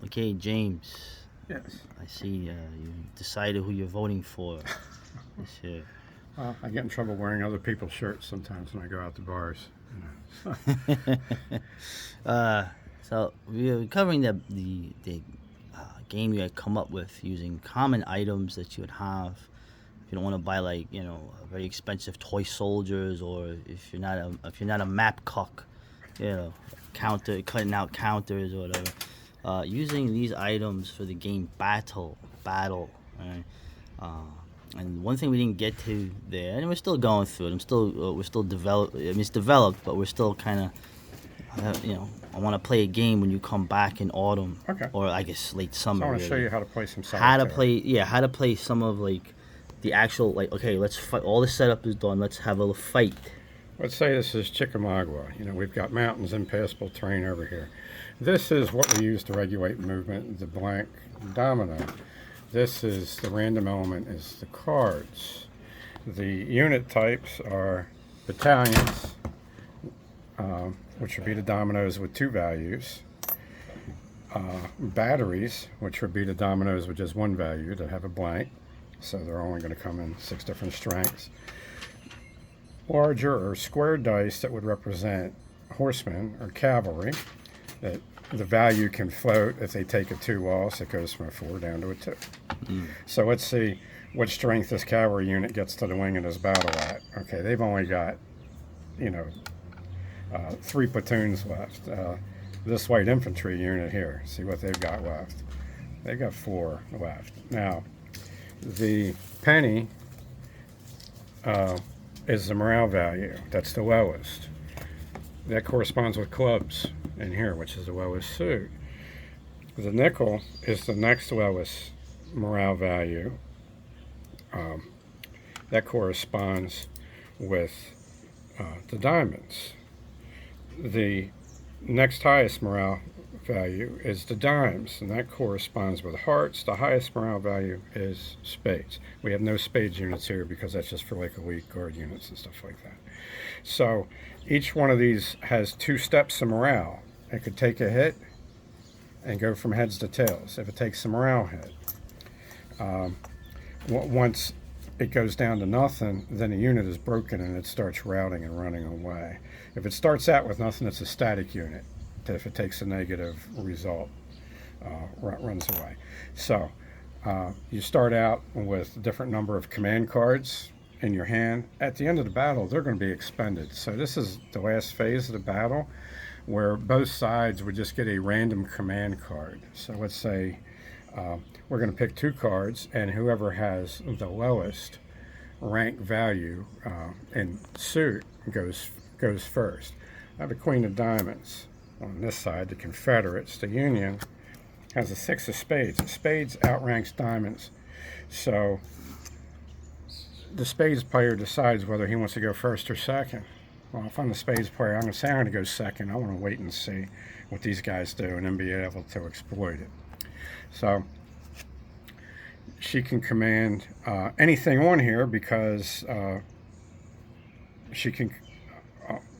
Okay, James. Yes. I see you decided who you're voting for this year. I get in trouble wearing other people's shirts sometimes when I go out to bars. uh, so we're covering the game you had come up with using common items that you would have. If you don't want to buy like very expensive toy soldiers, or if you're not a map cock, counter cutting out counters or whatever. Using these items for the game battle, right? Uh, and one thing we didn't get to there, and we're still going through it. We're still develop. I mean, it's developed, but we're still kind of, I want to play a game when you come back in autumn, Okay. or I guess late So summer. I want to show Really. you how to play some How to solitaire. play, how to play some of like the actual okay. Let's fight. All the setup is done. Let's have a fight. Let's say this is Chickamauga. We've got mountains, impassable terrain over here. This is what we use to regulate movement, the blank domino. This is the random element is the cards. The unit types are battalions, which would be the dominoes with 2 values. Batteries, which would be the dominoes with just 1 value that have a blank. So they're only going to come in 6 different strengths. Larger or square dice that would represent horsemen or cavalry, that the value can float if they take a 2 loss. It goes from a 4 down to a 2. So let's see what strength this cavalry unit gets to the wing in this battle at. Okay, they've only got 3 platoons left. This light infantry unit here, see what they've got left. They've got 4 left. Now the penny is the morale value. That's the lowest. That corresponds with clubs in here, which is the lowest suit. The nickel is the next lowest morale value. That corresponds with the diamonds. The next highest morale value is the dimes, and that corresponds with hearts. The highest morale value is spades. We have no spades units here because that's just for like elite guard units and stuff like that. So each one of these has 2 steps of morale. It could take a hit and go from heads to tails if it takes a morale hit. Once it goes down to nothing, then the unit is broken and it starts routing and running away. If it starts out with nothing, it's a static unit. If it takes a negative result, runs away. So you start out with a different number of command cards in your hand. At the end of the battle, they're going to be expended. So this is the last phase of the battle where both sides would just get a random command card. So let's say we're going to pick 2 cards, and whoever has the lowest rank value in suit goes first. I have a queen of diamonds. On this side, the Confederates, the Union, has a 6 of spades. The spades outranks diamonds. So the spades player decides whether he wants to go first or second. Well, if I'm the spades player, I'm going to say I'm going to go second. I want to wait and see what these guys do and then be able to exploit it. So she can command anything on here because she can...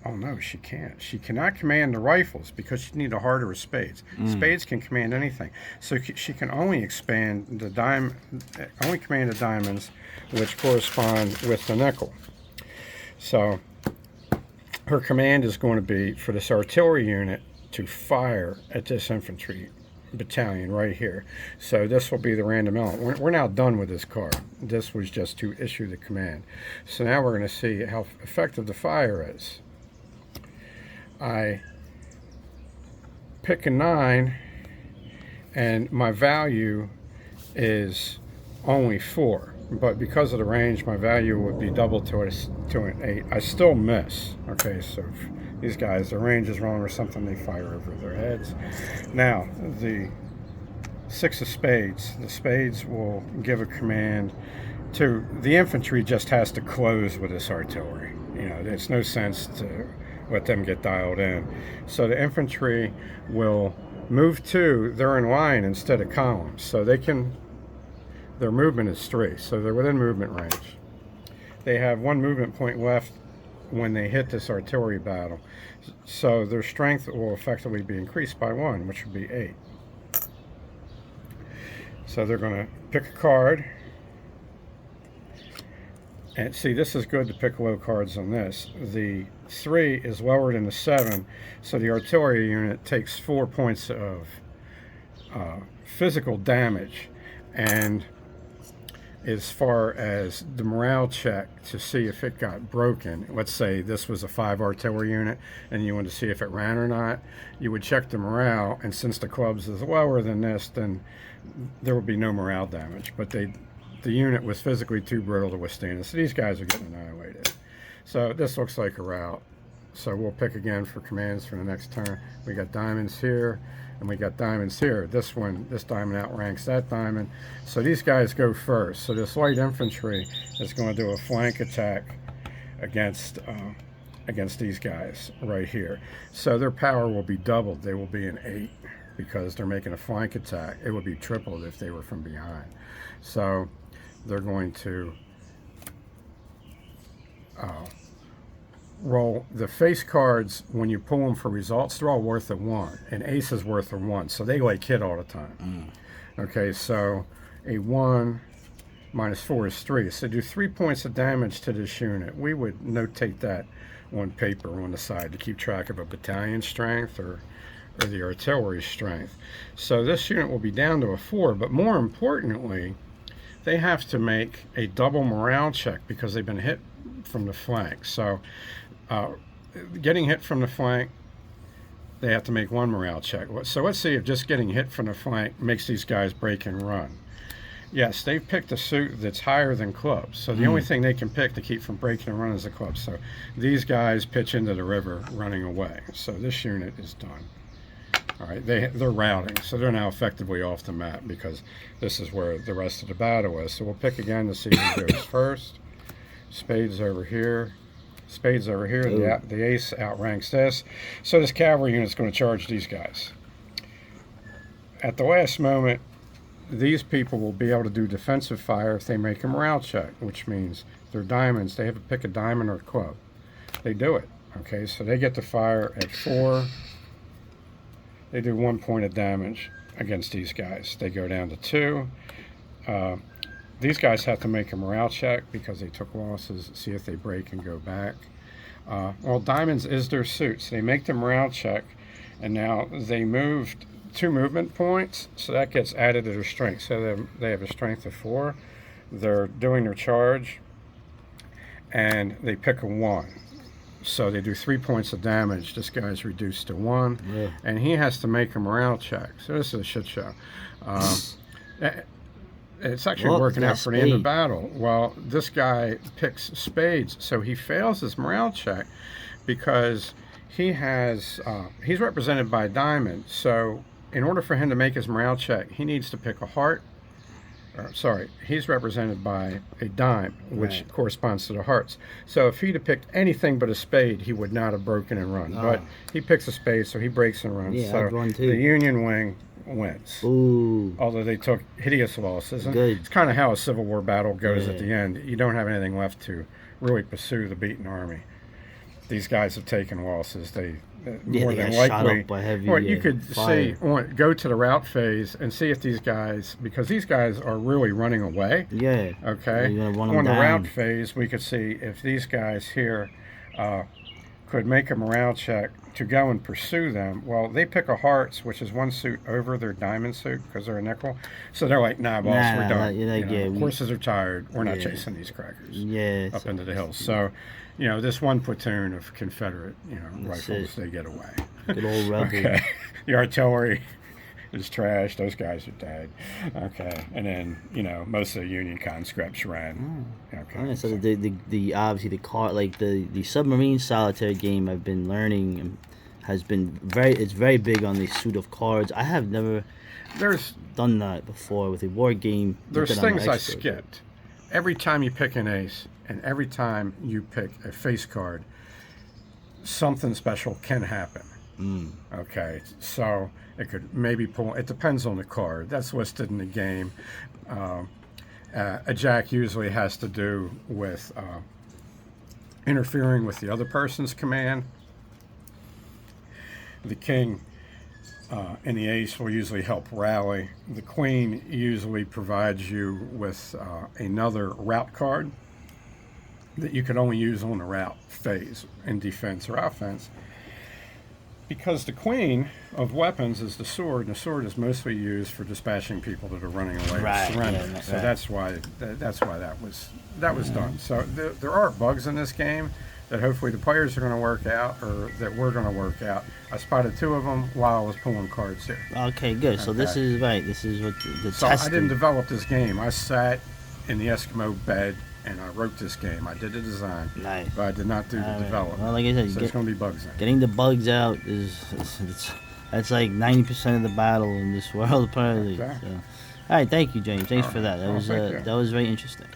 Oh no, she can't. She cannot command the rifles because she needs a heart or a spades. Spades can command anything, so she can only command the diamonds, which correspond with the nickel. So her command is going to be for this artillery unit to fire at this infantry battalion right here. So this will be the random element. We're now done with this card. This was just to issue the command. So now we're going to see how effective the fire is. I pick a 9, and my value is only 4. But because of the range, my value would be double to an 8. I still miss. Okay, so if these guys, the range is wrong or something, they fire over their heads. Now, the 6 of spades. The spades will give a command to the infantry. Just has to close with this artillery. It's no sense to let them get dialed in. So the infantry will move they're in line instead of columns. So their movement is 3, so they're within movement range. They have 1 movement point left when they hit this artillery battle. So their strength will effectively be increased by 1, which would be 8. So they're going to pick a card. And see, this is good to pick low cards on this. The 3 is lower than the 7, so the artillery unit takes 4 points of physical damage. And as far as the morale check to see if it got broken, let's say this was a 5 artillery unit and you wanted to see if it ran or not, you would check the morale, and since the clubs is lower than this, then there would be no morale damage. But the unit was physically too brittle to withstand it. So these guys are getting annihilated. So this looks like a rout. So we'll pick again for commands for the next turn. We got diamonds here, and we got diamonds here. This diamond outranks that diamond. So these guys go first. So this light infantry is going to do a flank attack against these guys right here. So their power will be doubled. They will be an 8 because they're making a flank attack. It would be tripled if they were from behind. So they're going to roll the face cards. When you pull them for results, they're all worth a 1. An ace is worth a 1, so they like hit all the time. Okay, so a 1 minus 4 is 3. So do 3 points of damage to this unit. We would notate that on paper on the side to keep track of a battalion strength or the artillery strength. So this unit will be down to a 4, but more importantly, they have to make a double morale check because they've been hit from the flank. So getting hit from the flank, they have to make 1 morale check. So let's see if just getting hit from the flank makes these guys break and run. Yes, they've picked a suit that's higher than clubs. So the only thing they can pick to keep from breaking and running is the clubs. So these guys pitch into the river running away. So this unit is done. All right, they're routing, so they're now effectively off the map because this is where the rest of the battle is. So we'll pick again to see who goes first. Spades over here. Spades over here. The ace outranks this. So this cavalry unit is going to charge these guys. At the last moment, these people will be able to do defensive fire if they make a morale check, which means they're diamonds. They have to pick a diamond or a club. They do it. Okay, so they get to fire at 4. They do 1 point of damage against these guys. They go down to 2. These guys have to make a morale check because they took losses, see if they break and go back. Well, diamonds is their suit, so they make the morale check, and now they moved 2 movement points, so that gets added to their strength. So they have a strength of 4. They're doing their charge, and they pick a 1. So they do 3 points of damage. This guy's reduced to 1, and he has to make a morale check. So this is a shit show. It's actually working out for the end of the battle. Well, this guy picks spades, so he fails his morale check because he's represented by a diamond. So in order for him to make his morale check, he needs to pick a heart. He's represented by a dime, which corresponds to the hearts. So if he'd have picked anything but a spade, he would not have broken and run. But he picks a spade, so he breaks and runs. Yeah, so the Union wing wins. Ooh. Although they took hideous losses. And Good. it's kind of how a Civil War battle goes at the end. You don't have anything left to really pursue the beaten army. These guys have taken losses. They more than likely. Well, you could go to the rout phase and see if these guys, because these guys are really running away. Yeah. Okay. On the rout phase, we could see if these guys here could make a morale check to go and pursue them. Well, they pick a hearts, which is 1 suit over their diamond suit because they're a nickel. So they're like, nah, boss, we're done. Horses are tired. We're not chasing these crackers up into the hills. So, this 1 platoon of Confederate, rifles, they get away. Good old rebel. Okay. The artillery is trash. Those guys are dead. Okay. And then, most of the Union conscripts ran. Okay. So the obviously the car, like the submarine solitaire game I've been learning has been it's very big on the suit of cards. I have never done that before with a war game. There's things I skipped. Every time you pick an ace and every time you pick a face card, something special can happen. Okay, so it could maybe pull. It depends on the card. That's listed in the game. A jack usually has to do with interfering with the other person's command. The king and the ace will usually help rally. The queen usually provides you with another route card that you can only use on the route phase in defense or offense. Because the queen of weapons is the sword, and the sword is mostly used for dispatching people that are running away Right, or surrendering. yeah, So right. that's why that was done. So there are bugs in this game that hopefully the players are going to work out, or that we're going to work out. I spotted 2 of them while I was pulling cards here. Okay, good. So this Okay. is right. This is what the So testing. I didn't develop this game. I sat in the Eskimo bed and I wrote this game. I did the design, Nice. but I did not do the All right. development. Well, like I said, So there's going to be bugs in it. getting the bugs out that's like 90% of the battle in this world, probably. Exactly. So, all right, thank you, James. Thanks All for right. that. Oh, thank you. That was very interesting.